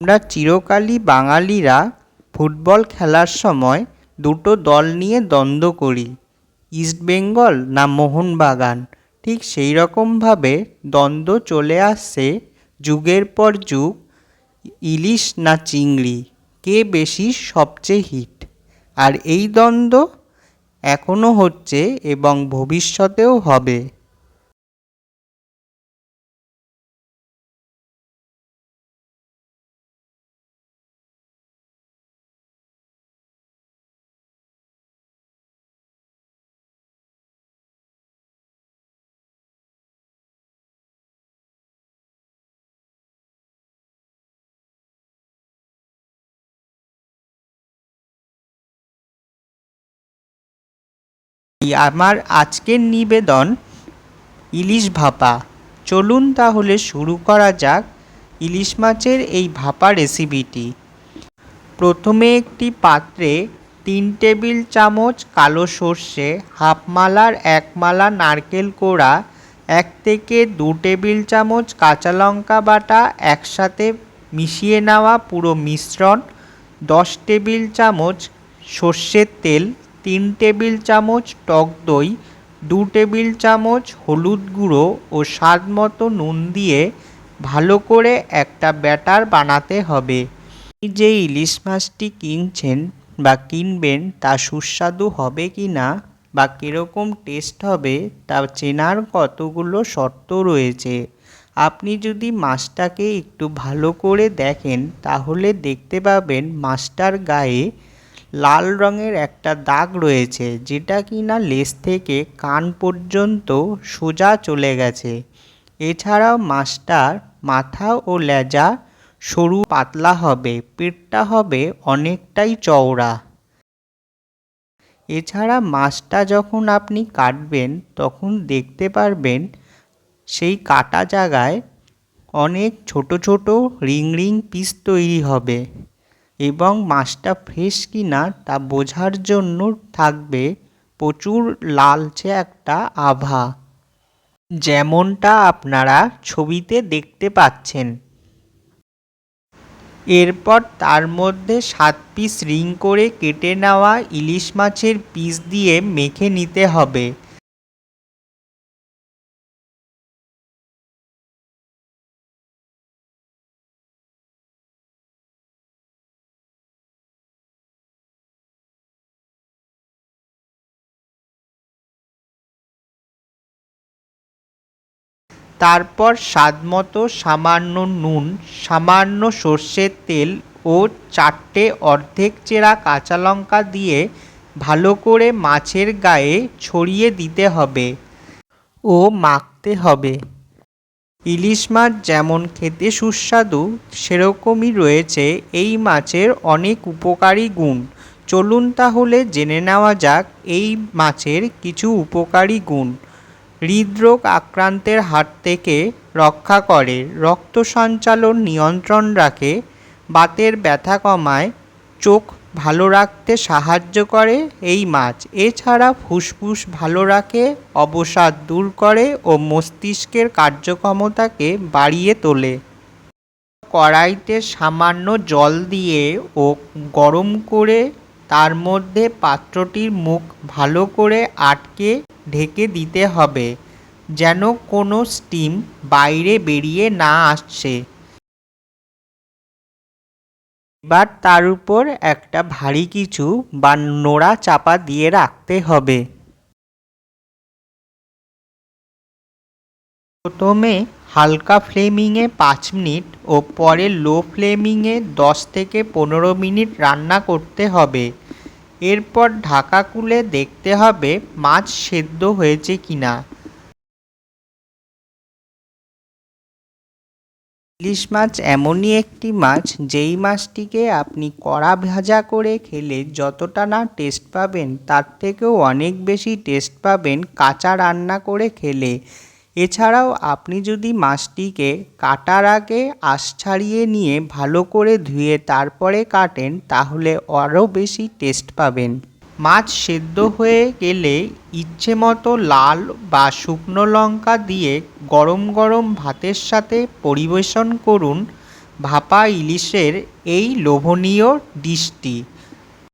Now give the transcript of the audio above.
আমরা চিরকালই বাঙালিরা ফুটবল খেলার সময় দুটো দল নিয়ে দ্বন্দ্ব করি, ইস্টবেঙ্গল না মোহনবাগান। ঠিক সেই রকমভাবে দ্বন্দ্ব চলে আসছে যুগের পর যুগ, ইলিশ না চিংড়ি, কে বেশি সবচেয়ে হিট। আর এই দ্বন্দ্ব এখনও হচ্ছে এবং ভবিষ্যতেও হবে। আমার আজকের নিবেদন ইলিশ ভাপা। চলুন তাহলে শুরু করা যাক ইলিশ মাছের এই ভাপা রেসিপিটি। প্রথমে একটি পাত্রে 3 টেবিল চামচ কালো সর্ষে, হাফ মালার 1 মালা নারকেল কোড়া, 1 থেকে 2 টেবিল চামচ কাঁচা লঙ্কা বাটা একসাথে মিশিয়ে নেওয়া পুরো মিশ্রণ, 10 টেবিল চামচ সর্ষের তেল, 3 টেবিল চামচ টক দই, 2 টেবিল চামচ হলুদ গুঁড়ো ও স্বাদ মতো নুন দিয়ে ভালো করে একটা ব্যাটার বানাতে হবে। যে ইলিশ মাছটি কিনছেন বা কিনবেন তা সুস্বাদু হবে কি না বা কীরকম টেস্ট হবে তা চেনার কতগুলো শর্ত রয়েছে। আপনি যদি মাছটাকে একটু ভালো করে দেখেন তাহলে দেখতে পাবেন মাছটার গায়ে লাল রঙের একটা দাগ রয়েছে, যেটা কিনা লেজ থেকে কান পর্যন্ত সোজা চলে গেছে। এছাড়াও মাছটার মাথা ও লেজা সরু পাতলা হবে, পেটটা হবে অনেকটাই চওড়া। এছাড়া মাছটা যখন আপনি কাটবেন তখন দেখতে পারবেন সেই কাটা জায়গায় অনেক ছোট ছোট রিং রিং পিস তৈরি হবে এবং মাছটা ফ্রেশ কিনা তা বোঝার জন্য থাকবে প্রচুর লালচে একটা আভা, যেমনটা আপনারা ছবিতে দেখতে পাচ্ছেন। এরপর তার মধ্যে 7 পিস রিং করে কেটে নেওয়া ইলিশ মাছের পিস দিয়ে মেখে নিতে হবে। তারপর স্বাদমতো সামান্য নুন, সামান্য সর্ষের তেল ও 4টে অর্ধেক চেরা কাঁচা লঙ্কা দিয়ে ভালো করে মাছের গায়ে ছড়িয়ে দিতে হবে ও মাখতে হবে। ইলিশ মাছ যেমন খেতে সুস্বাদু সেরকমই রয়েছে এই মাছের অনেক উপকারী গুণ। চলুন তাহলে জেনে নেওয়া যাক এই মাছের কিছু উপকারী গুণ। হৃদরোগ আক্রান্তের হাত থেকে রক্ষা করে, রক্ত সঞ্চালন নিয়ন্ত্রণ রাখে, বাতের ব্যথা কমায়, চোখ ভালো রাখতে সাহায্য করে এই মাছ। এছাড়া ফুসফুস ভালো রাখে, অবসাদ দূর করে ও মস্তিষ্কের কার্যক্ষমতাকে বাড়িয়ে তোলে। কড়াইতে সামান্য জল দিয়ে ও গরম করে তার মধ্যে পাত্রটির মুখ ভালো করে আটকে ঢেকে দিতে হবে যেন কোনো স্টিম বাইরে বেরিয়ে না আসছে। এবার তার উপর একটা ভারী কিছু বা নোড়া চাপা দিয়ে রাখতে হবে। প্রথমে হালকা ফ্লেমিংয়ে 5 মিনিট ও পরে লো ফ্লেমিংয়ে 10 থেকে 15 মিনিট রান্না করতে হবে। এরপর ঢাকা খুলে দেখতে হবে মাছ সেদ্ধ হয়েছে কিনা। ইলিশ মাছ এমনই একটি মাছ যেই মাছটিকে আপনি কড়া ভাজা করে খেলে যতটা না টেস্ট পাবেন তার থেকেও অনেক বেশি টেস্ট পাবেন কাঁচা রান্না করে খেলে। এছাড়াও আপনি যদি মাছটিকে কাটার আগে আঁশ ছাড়িয়ে নিয়ে ভালো করে ধুয়ে তারপরে কাটেন তাহলে আরও বেশি টেস্ট পাবেন। মাছ সেদ্ধ হয়ে গেলে ইচ্ছে মতো লাল বা শুকনো লঙ্কা দিয়ে গরম গরম ভাতের সাথে পরিবেশন করুন। ভাপা ইলিশের এই লোভনীয় ডিশটি।